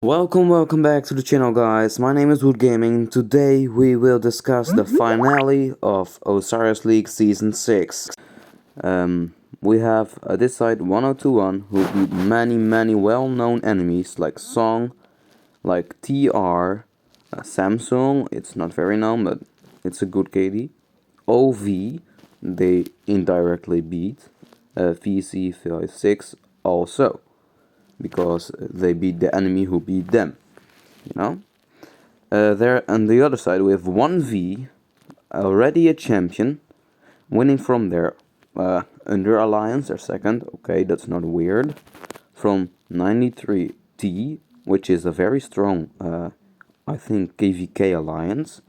Welcome back to the channel, guys. My name is Wood Gaming. Today we will discuss the finale of Osiris League Season 6. We have this side 1021 who beat many well-known enemies like Song, like TR, Samsung, it's not very known but it's a good KD. OV, they indirectly beat, VC56 also, because they beat the enemy who beat them, you know. There on the other side we have 1V, already a champion, winning from their under alliance, their second. Okay, that's not weird. From 93T, which is a very strong, I think, KVK alliance.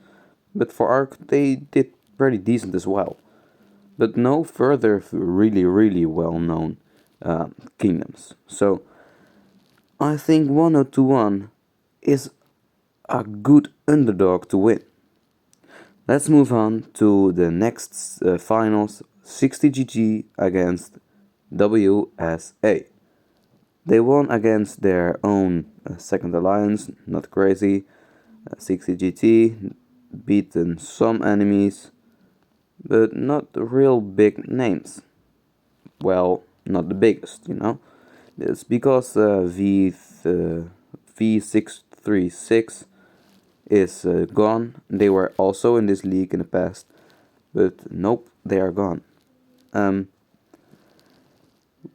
But for Arc, they did pretty decent as well. But no further really well-known kingdoms. So I think 1021 is a good underdog to win. Let's move on to the next finals, 60GG against WSA. They won against their own second alliance, not crazy. 60GT beaten some enemies, but not real big names. Well, not the biggest, you know. It's because V636 is gone. They were also in this league in the past, but nope, they are gone.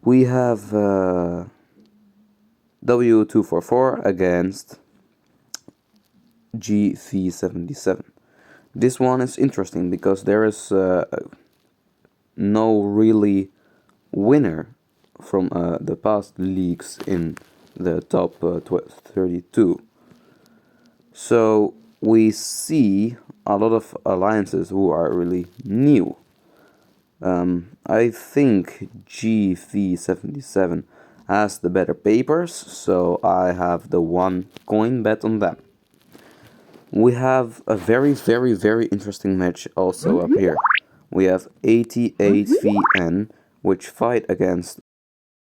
We have W244 against GV77. This one is interesting because there is no really winner from the past leagues in the top 32. So we see a lot of alliances who are really new. I think GV77 has the better papers, so I have the 1 coin bet on them. We have a very interesting match also up here. We have 88VN, which fight against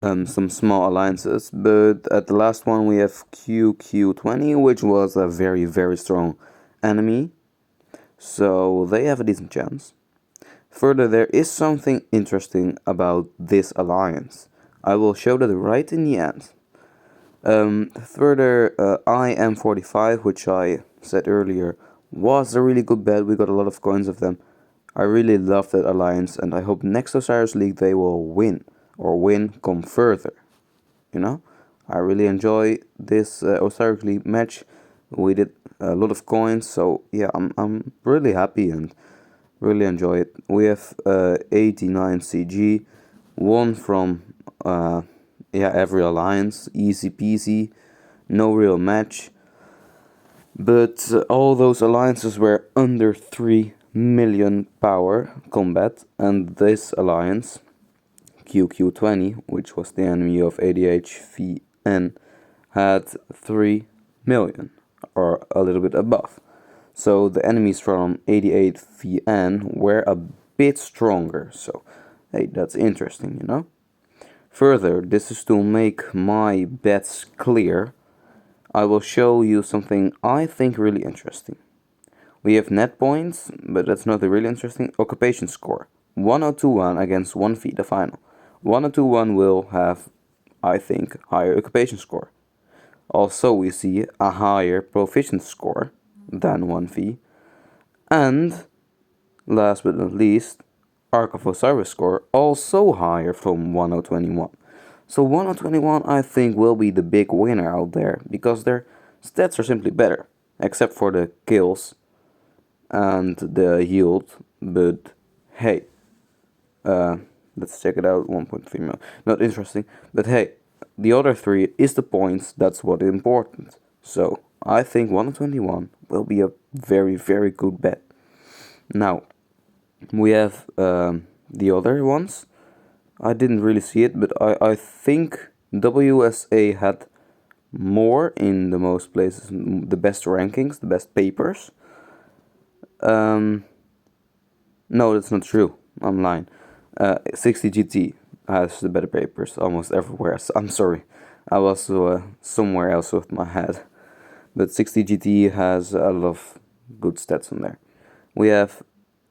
some small alliances, but at the last one we have QQ20, which was a very strong enemy, so they have a decent chance. Further, there is something interesting about this alliance. I will show that right in the end. Further, IM45, which I said earlier, was a really good bet. We got a lot of coins of them. I really love that alliance, and I hope next Osiris League they will win, or come further. You know, I really enjoy this Osiris League match. We did a lot of coins, so yeah, I'm really happy and really enjoy it. We have 89CG, one from every alliance, easy peasy, no real match. But all those alliances were under 3 million power combat, and this alliance, QQ20, which was the enemy of ADHVN, had 3 million, or a little bit above. So the enemies from 88VN were a bit stronger, so hey, that's interesting, you know. Further, this is to make my bets clear. I will show you something I think really interesting. We have net points, but that's not really interesting. Occupation score, 1021 against 1V, the final. 1021 will have, I think, higher occupation score. Also, we see a higher proficiency score than 1V. And, last but not least, Arc of Osiris score also higher from 1021. So 1021 I think will be the big winner out there, because their stats are simply better, except for the kills and the yield. But hey, let's check it out. 1.3 million, not interesting, but hey, the other 3 is the points. That's what is important. So I think 121 will be a very good bet. Now we have the other ones. I didn't really see it, but I think WSA had more in the most places, the best rankings, the best papers. No, that's not true. I'm lying. 60GT has the better papers almost everywhere. So I'm sorry. I was somewhere else with my head. But 60 GT has a lot of good stats on there. We have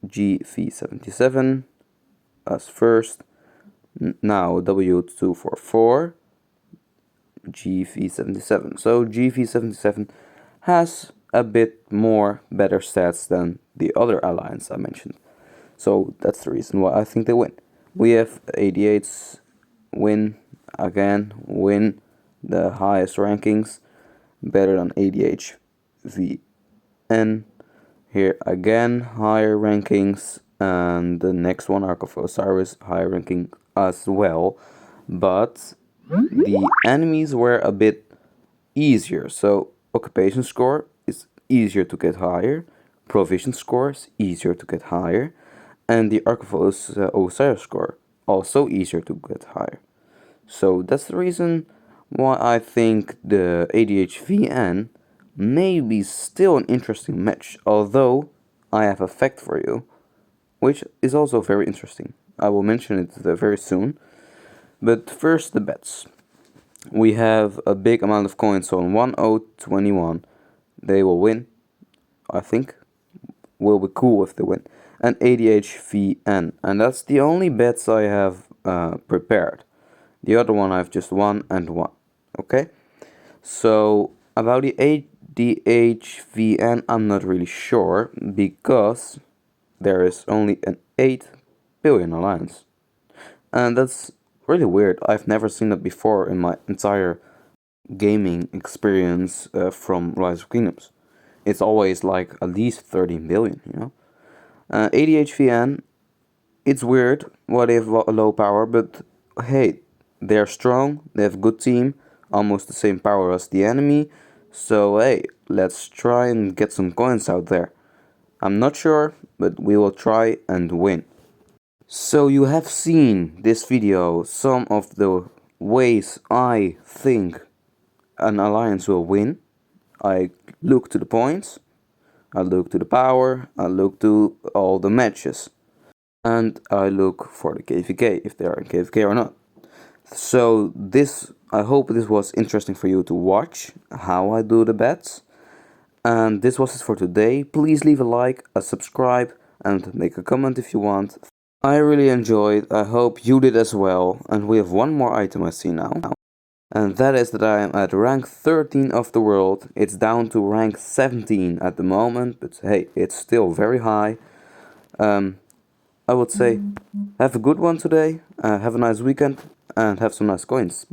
GV77 as first. Now W244 GV77. So GV77 has a bit more better stats than the other alliance I mentioned. So that's the reason why I think they win. We have 88s win again, win the highest rankings, better than 80HVN. Here again, higher rankings, and the next one, Ark of Osiris, higher ranking as well. But the enemies were a bit easier. So occupation score is easier to get higher, provision score is easier to get higher, and the Ark of Osiris score also easier to get higher. So that's the reason why I think the ADHVN may be still an interesting match, although I have a fact for you, which is also very interesting. I will mention it very soon. But first, the bets. We have a big amount of coins on 1021. They will win, I think. Will be cool if they win. And ADHVN. And that's the only bets I have prepared. The other one I've just won and won. Okay? So about the ADHVN, I'm not really sure because there is only an 8 billion alliance. And that's really weird. I've never seen that before in my entire gaming experience from Rise of Kingdoms. It's always like at least 13 billion, you know? ADHVN, it's weird why they have a low power, but hey, they're strong, they have a good team, almost the same power as the enemy, so hey, let's try and get some coins out there. I'm not sure, but we will try and win. So you have seen this video, some of the ways I think an alliance will win. I look to the points, I look to the power, I look to all the matches, and I look for the KVK, if they are in KVK or not. So this, I hope this was interesting for you to watch, how I do the bets. And this was it for today. Please leave a like, a subscribe, and make a comment if you want. I really enjoyed, I hope you did as well, and we have one more item I see now. And that is that I am at rank 13 of the world. It's down to rank 17 at the moment, but hey, it's still very high. I would say, have a good one today, have a nice weekend, and have some nice coins.